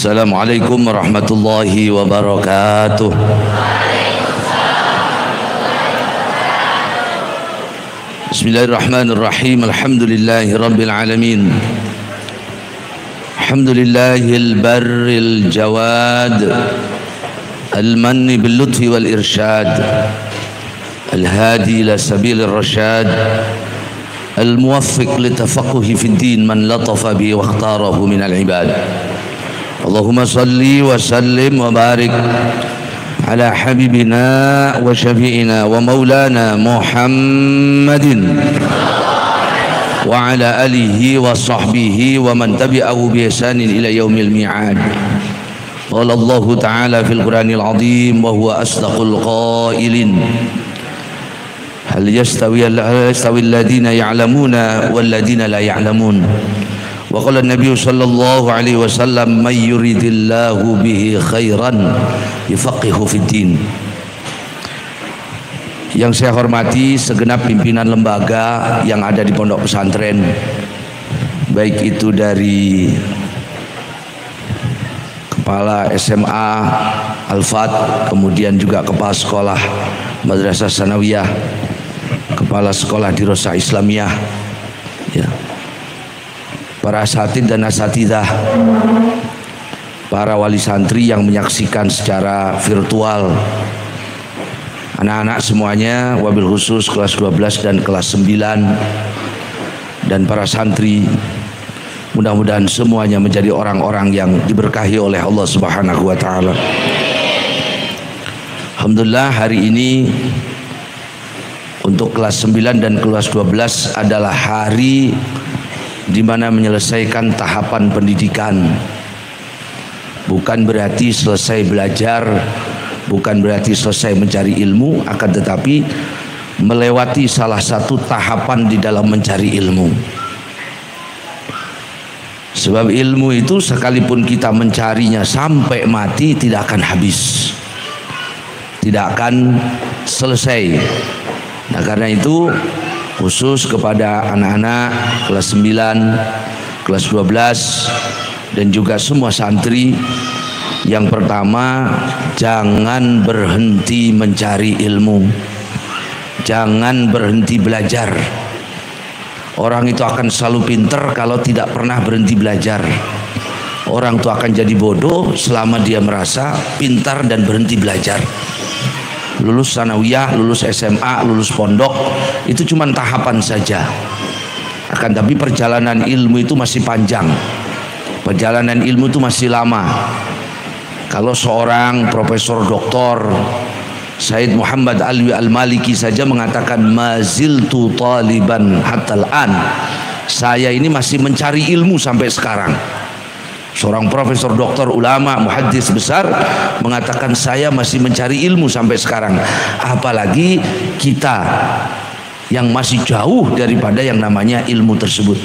Assalamualaikum warahmatullahi wabarakatuh. Bismillahirrahmanirrahim. Alhamdulillahi rabbil alamin. Alhamdulillahil barril jawad, al-manni bil lutfi wal irsyad, al-hadi ila sabilir rasyad, al-muwaffiq litafaqquhi fid din man latafa bihi wa ikhtarahu minal ibad. Allahumma salli wa sallim wa barik ala habibina wa syafi'ina wa maulana Muhammadin wa ala alihi wa sahbihi wa man tabi'ahu bi ihsanin ila yaumil mi'ad. Qala Allah ta'ala fil Qur'anil azim wa huwa asdaqul qailin. Hal yastawi alladhina ya'lamuna wal ladina la ya'lamun. Wa qala an-nabiy sallallahu alaihi wasallam may yuridillahu bihi khairan yufaqihu fid din. Yang saya hormati segenap pimpinan lembaga yang ada di pondok pesantren, baik itu dari kepala SMA Al-Fat, kemudian juga kepala sekolah Madrasah Sanawiyah, kepala sekolah di Rosa Islamiyah, ya, para asatid dan asatidah, para wali santri yang menyaksikan secara virtual, anak-anak semuanya, wabil khusus kelas 12 dan kelas 9, dan para santri, mudah-mudahan semuanya menjadi orang-orang yang diberkahi oleh Allah Subhanahu wa taala. Alhamdulillah, hari ini untuk kelas 9 dan kelas 12 adalah hari di mana menyelesaikan tahapan pendidikan. Bukan berarti selesai belajar, bukan berarti selesai mencari ilmu, akan tetapi melewati salah satu tahapan di dalam mencari ilmu. Sebab ilmu itu sekalipun kita mencarinya sampai mati tidak akan habis, tidak akan selesai. Nah, karena itu khusus kepada anak-anak kelas 9, kelas 12 dan juga semua santri, yang pertama, jangan berhenti mencari ilmu, jangan berhenti belajar. Orang itu akan selalu pinter kalau tidak pernah berhenti belajar. Orang itu akan jadi bodoh selama dia merasa pintar dan berhenti belajar. Lulus sanawiyah, lulus SMA, lulus pondok, itu cuma tahapan saja. Akan tapi perjalanan ilmu itu masih panjang, perjalanan ilmu itu masih lama. Kalau seorang profesor doktor Said Muhammad Alwi Al-Maliki saja mengatakan maziltu taliban hatal an, saya ini masih mencari ilmu sampai sekarang. Seorang profesor doktor ulama muhaddis besar mengatakan saya masih mencari ilmu sampai sekarang. Apalagi kita yang masih jauh daripada yang namanya ilmu tersebut.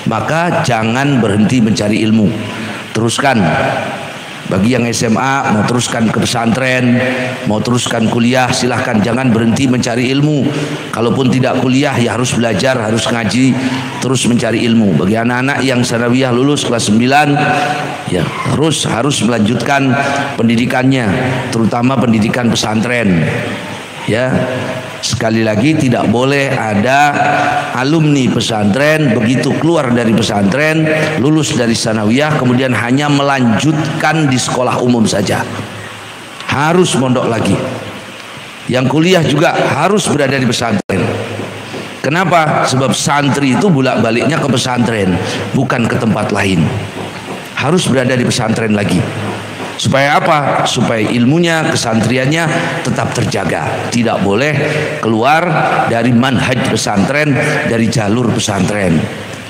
Maka jangan berhenti mencari ilmu, teruskan. Bagi yang SMA mau teruskan ke pesantren, mau teruskan kuliah, silahkan, jangan berhenti mencari ilmu. Kalaupun tidak kuliah ya harus belajar, harus ngaji, terus mencari ilmu. Bagi anak-anak yang sanawiyah lulus kelas 9, ya harus melanjutkan pendidikannya, terutama pendidikan pesantren. Ya, sekali lagi tidak boleh ada alumni pesantren begitu keluar dari pesantren, lulus dari sanawiyah, kemudian hanya melanjutkan di sekolah umum saja. Harus mondok lagi. Yang kuliah juga harus berada di pesantren. Kenapa? Sebab santri itu bolak-baliknya ke pesantren, bukan ke tempat lain. Harus berada di pesantren lagi. Supaya apa? Supaya ilmunya, kesantriannya tetap terjaga. Tidak boleh keluar dari manhaj pesantren, dari jalur pesantren.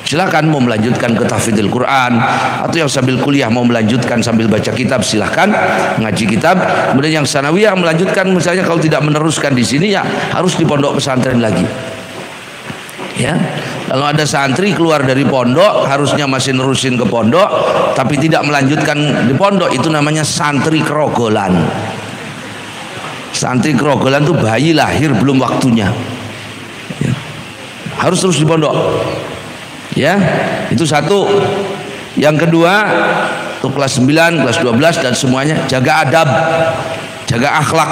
Silakan mau melanjutkan ke tahfidzul Quran, atau yang sambil kuliah mau melanjutkan sambil baca kitab, silahkan ngaji kitab. Kemudian yang sanawiyah melanjutkan, misalnya kalau tidak meneruskan di sini ya harus di pondok pesantren lagi. Ya, kalau ada santri keluar dari pondok harusnya masih nerusin ke pondok tapi tidak melanjutkan di pondok, itu namanya santri kerogolan. Santri kerogolan itu bayi lahir belum waktunya, ya, harus terus di pondok. Ya, itu satu. Yang kedua, atau kelas 9, kelas 12 dan semuanya, jaga adab, jaga akhlak.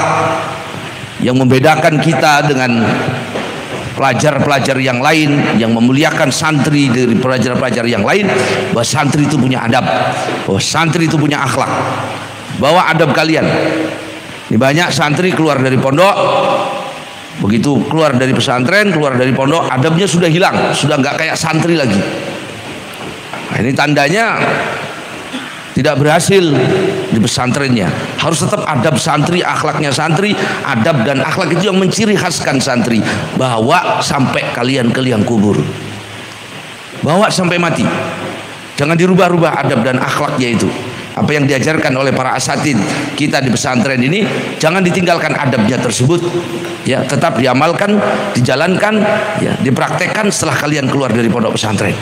Yang membedakan kita dengan pelajar-pelajar yang lain, yang memuliakan santri dari pelajar-pelajar yang lain, bahwa santri itu punya adab, bahwa santri itu punya akhlak. Bawa adab kalian. Ini banyak santri keluar dari pondok, begitu keluar dari pesantren, keluar dari pondok, adabnya sudah hilang, sudah nggak kayak santri lagi. Nah, ini tandanya tidak berhasil di pesantrennya. Harus tetap adab santri, akhlaknya santri. Adab dan akhlak itu yang menciri khaskan santri. Bawa sampai kalian ke liang kubur, bawa sampai mati. Jangan dirubah-rubah adab dan akhlaknya itu. Apa yang diajarkan oleh para asatid kita di pesantren ini, jangan ditinggalkan adabnya tersebut, ya, tetap diamalkan, dijalankan, ya, dipraktekkan setelah kalian keluar dari pondok pesantren.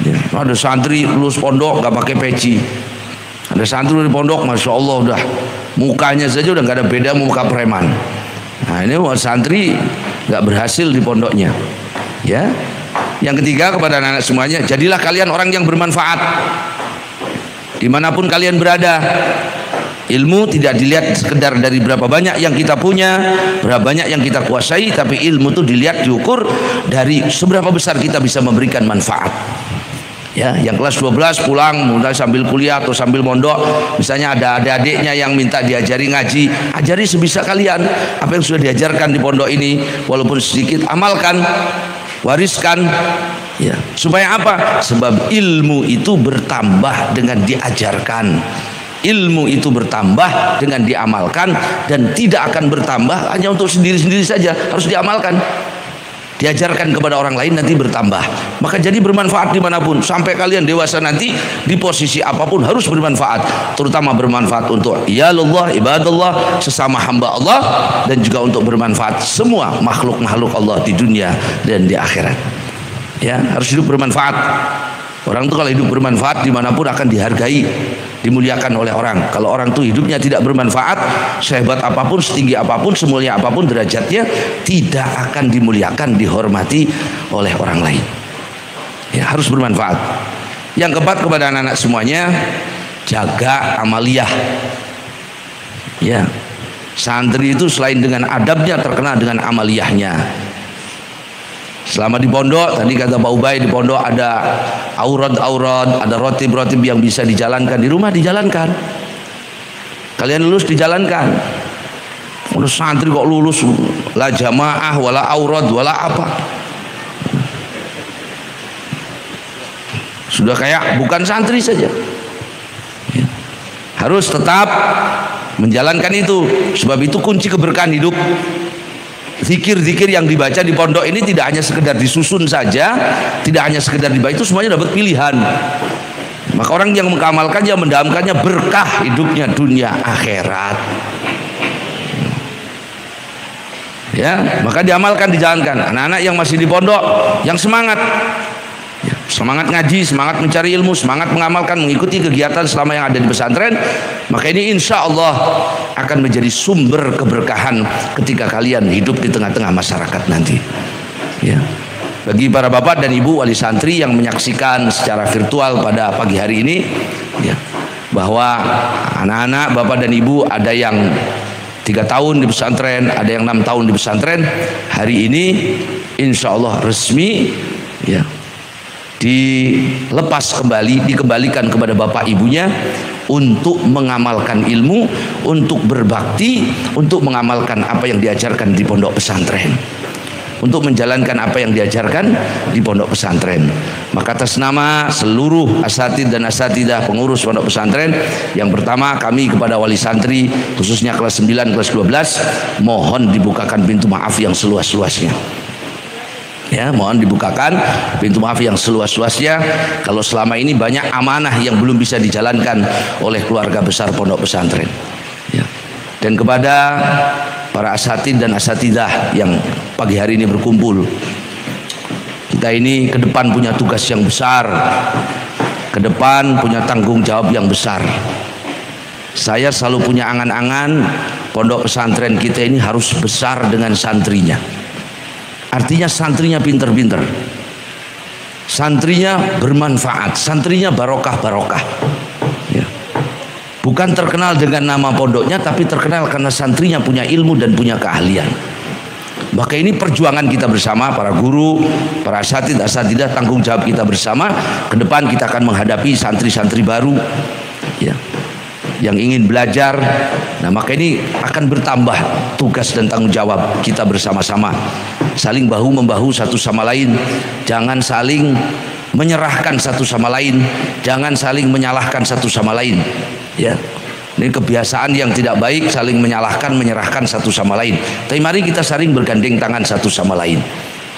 Ya, ada santri lulus pondok gak pakai peci, ada santri di pondok masya Allah udah mukanya saja udah gak ada beda muka preman. Nah ini santri gak berhasil di pondoknya. Ya, yang ketiga kepada anak-anak semuanya, jadilah kalian orang yang bermanfaat dimanapun kalian berada. Ilmu tidak dilihat sekedar dari berapa banyak yang kita punya, berapa banyak yang kita kuasai, tapi ilmu itu dilihat, diukur dari seberapa besar kita bisa memberikan manfaat. Ya, yang kelas 12 pulang mulai sambil kuliah atau sambil mondok, misalnya ada adik-adiknya yang minta diajari ngaji, ajari sebisa kalian apa yang sudah diajarkan di pondok ini, walaupun sedikit, amalkan, wariskan, ya, supaya apa? Sebab ilmu itu bertambah dengan diajarkan, ilmu itu bertambah dengan diamalkan, dan tidak akan bertambah hanya untuk sendiri-sendiri saja, harus diamalkan, diajarkan kepada orang lain, nanti bertambah. Maka jadi bermanfaat dimanapun, sampai kalian dewasa nanti di posisi apapun harus bermanfaat, terutama bermanfaat untuk ya Allah, ibadallah, sesama hamba Allah, dan juga untuk bermanfaat semua makhluk-makhluk Allah di dunia dan di akhirat. Ya, harus hidup bermanfaat. Orang itu kalau hidup bermanfaat dimanapun akan dihargai, dimuliakan oleh orang. Kalau orang itu hidupnya tidak bermanfaat, sehebat apapun, setinggi apapun, semulia apapun derajatnya, tidak akan dimuliakan, dihormati oleh orang lain. Ya, harus bermanfaat. Yang keempat kepada anak-anak semuanya, jaga amaliyah. Ya, santri itu selain dengan adabnya terkenal dengan amaliyahnya. Selama di pondok, tadi kata Pak Ubay, di pondok ada aurat-aurat, ada rotib-rotib yang bisa dijalankan di rumah, dijalankan. Kalian lulus, dijalankan. Udah santri kok lulus la jamaah, wala aurat, wala apa, sudah kayak bukan santri saja. Ya, harus tetap menjalankan itu, sebab itu kunci keberkahan hidup. Zikir-zikir yang dibaca di pondok ini tidak hanya sekedar disusun saja, tidak hanya sekedar dibaca, itu semuanya dapat pilihan. Maka orang yang mengamalkannya, mendamkannya, berkah hidupnya dunia akhirat. Ya, maka diamalkan, dijalankan. Anak-anak yang masih di pondok, yang semangat, ya, semangat ngaji, semangat mencari ilmu, semangat mengamalkan, mengikuti kegiatan selama yang ada di pesantren, maka ini insya Allah akan menjadi sumber keberkahan ketika kalian hidup di tengah-tengah masyarakat nanti. Ya, bagi para bapak dan ibu wali santri yang menyaksikan secara virtual pada pagi hari ini, ya, bahwa anak-anak bapak dan ibu ada yang 3 tahun di pesantren, ada yang 6 tahun di pesantren, hari ini insya Allah resmi, ya, dilepas kembali, dikembalikan kepada bapak ibunya untuk mengamalkan ilmu, untuk berbakti, untuk mengamalkan apa yang diajarkan di pondok pesantren, untuk menjalankan apa yang diajarkan di pondok pesantren. Maka atas nama seluruh asatid dan asatidah pengurus pondok pesantren, yang pertama kami kepada wali santri khususnya kelas 9, kelas 12, mohon dibukakan pintu maaf yang seluas-luasnya. Ya, mohon dibukakan pintu maaf yang seluas-luasnya kalau selama ini banyak amanah yang belum bisa dijalankan oleh keluarga besar pondok pesantren. Ya. Dan kepada para asatid dan asatidah yang pagi hari ini berkumpul, kita ini ke depan punya tugas yang besar, ke depan punya tanggung jawab yang besar. Saya selalu punya angan-angan pondok pesantren kita ini harus besar dengan santrinya. Artinya santrinya pinter-pinter, santrinya bermanfaat, santrinya barokah-barokah. Ya. Bukan terkenal dengan nama pondoknya, tapi terkenal karena santrinya punya ilmu dan punya keahlian. Maka ini perjuangan kita bersama, para guru, para asatidah, tanggung jawab kita bersama. Ke depan kita akan menghadapi santri-santri baru, ya, yang ingin belajar. Nah, maka ini akan bertambah tugas dan tanggung jawab kita bersama-sama, saling bahu membahu satu sama lain. Jangan saling menyerahkan satu sama lain, jangan saling menyalahkan satu sama lain, ya. Ini kebiasaan yang tidak baik, saling menyalahkan, menyerahkan satu sama lain. Tapi mari kita saling bergandeng tangan satu sama lain.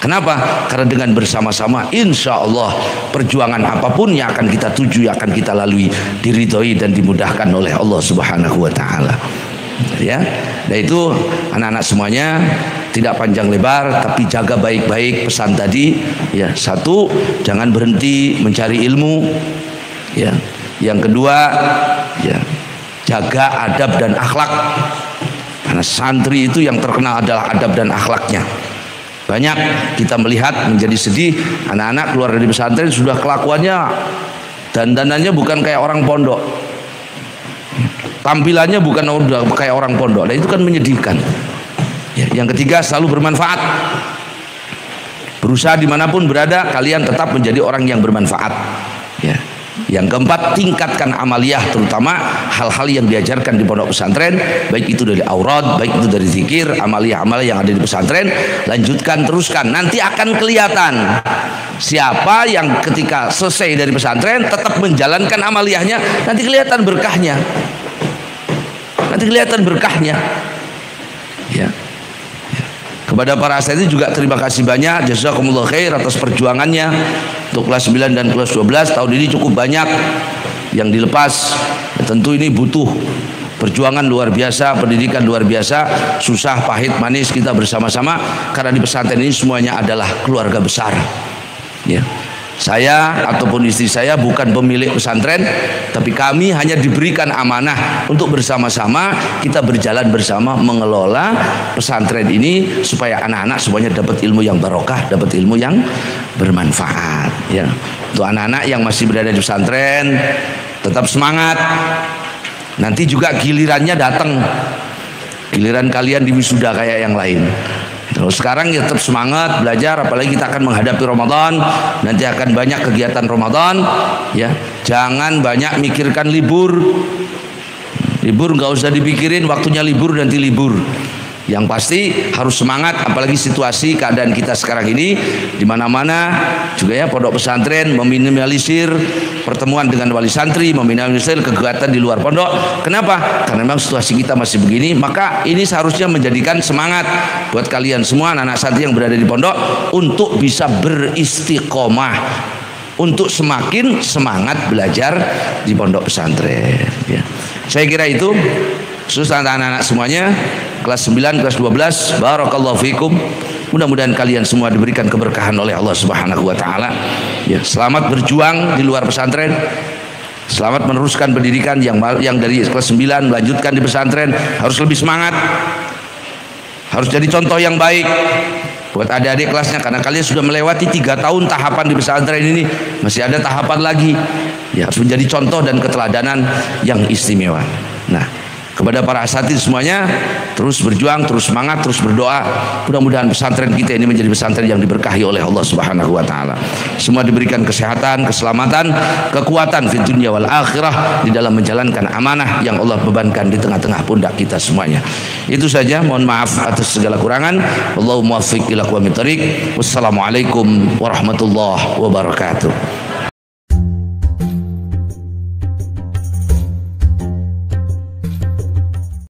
Kenapa? Karena dengan bersama-sama, insya Allah perjuangan apapun yang akan kita tuju, yang akan kita lalui, diridhoi dan dimudahkan oleh Allah Subhanahu wa Ta'ala. Ya, dan itu anak-anak semuanya, tidak panjang lebar, tapi jaga baik-baik pesan tadi. Ya, satu, jangan berhenti mencari ilmu. Ya, yang kedua, ya, jaga adab dan akhlak. Karena santri itu yang terkenal adalah adab dan akhlaknya. Banyak kita melihat menjadi sedih, anak-anak keluar dari pesantren sudah kelakuannya, dandanannya bukan kayak orang pondok, tampilannya bukan udah kayak orang pondok. Nah, itu kan menyedihkan. Ya, yang ketiga, selalu bermanfaat. Berusaha dimanapun berada, kalian tetap menjadi orang yang bermanfaat. Ya. Yang keempat, tingkatkan amaliyah, terutama hal-hal yang diajarkan di pondok pesantren, baik itu dari aurat, baik itu dari zikir, amaliyah-amaliyah yang ada di pesantren. Lanjutkan, teruskan. Nanti akan kelihatan siapa yang ketika selesai dari pesantren tetap menjalankan amaliyahnya. Nanti kelihatan berkahnya. Nanti kelihatan berkahnya. Ya. Kepada para asatidz juga terima kasih banyak, jazakumullah khair atas perjuangannya untuk kelas 9 dan kelas 12. Tahun ini cukup banyak yang dilepas. Ya, tentu ini butuh perjuangan luar biasa, pendidikan luar biasa, susah, pahit, manis, kita bersama-sama. Karena di pesantren ini semuanya adalah keluarga besar. Ya. Saya ataupun istri saya bukan pemilik pesantren, tapi kami hanya diberikan amanah untuk bersama-sama kita berjalan bersama mengelola pesantren ini supaya anak-anak semuanya dapat ilmu yang barokah, dapat ilmu yang bermanfaat. Ya, untuk anak-anak yang masih berada di pesantren, tetap semangat. Nanti juga gilirannya datang, giliran kalian di wisuda kayak yang lain. Terus sekarang ya tetap semangat belajar, apalagi kita akan menghadapi Ramadan. Nanti akan banyak kegiatan Ramadan, ya. Jangan banyak mikirkan libur. Libur nggak usah dipikirin, waktunya libur nanti libur. Yang pasti harus semangat, apalagi situasi keadaan kita sekarang ini di mana-mana juga ya, pondok pesantren meminimalisir pertemuan dengan wali santri, meminimalisir kegiatan di luar pondok. Kenapa? Karena memang situasi kita masih begini. Maka ini seharusnya menjadikan semangat buat kalian semua anak-anak santri yang berada di pondok untuk bisa beristiqomah, untuk semakin semangat belajar di pondok pesantren. Ya. Saya kira itu khusus anak-anak semuanya kelas 9, kelas 12. Barakallahu fikum. Mudah-mudahan kalian semua diberikan keberkahan oleh Allah Subhanahu wa Ta'ala. Ya, selamat berjuang di luar pesantren. Selamat meneruskan pendidikan yang dari kelas 9 melanjutkan di pesantren. Harus lebih semangat. Harus jadi contoh yang baik buat adik-adik kelasnya, karena kalian sudah melewati 3 tahun tahapan di pesantren ini, masih ada tahapan lagi. Ya, harus menjadi contoh dan keteladanan yang istimewa. Nah, kepada para asatidz semuanya, terus berjuang, terus semangat, terus berdoa. Mudah-mudahan pesantren kita ini menjadi pesantren yang diberkahi oleh Allah Subhanahu wa Ta'ala. Semua diberikan kesehatan, keselamatan, kekuatan fid dunya wal akhirah di dalam menjalankan amanah yang Allah bebankan di tengah-tengah pundak kita semuanya. Itu saja, mohon maaf atas segala kurangan. Wallahu muwaffiq ila aqwamit thoriq. Wassalamualaikum warahmatullahi wabarakatuh.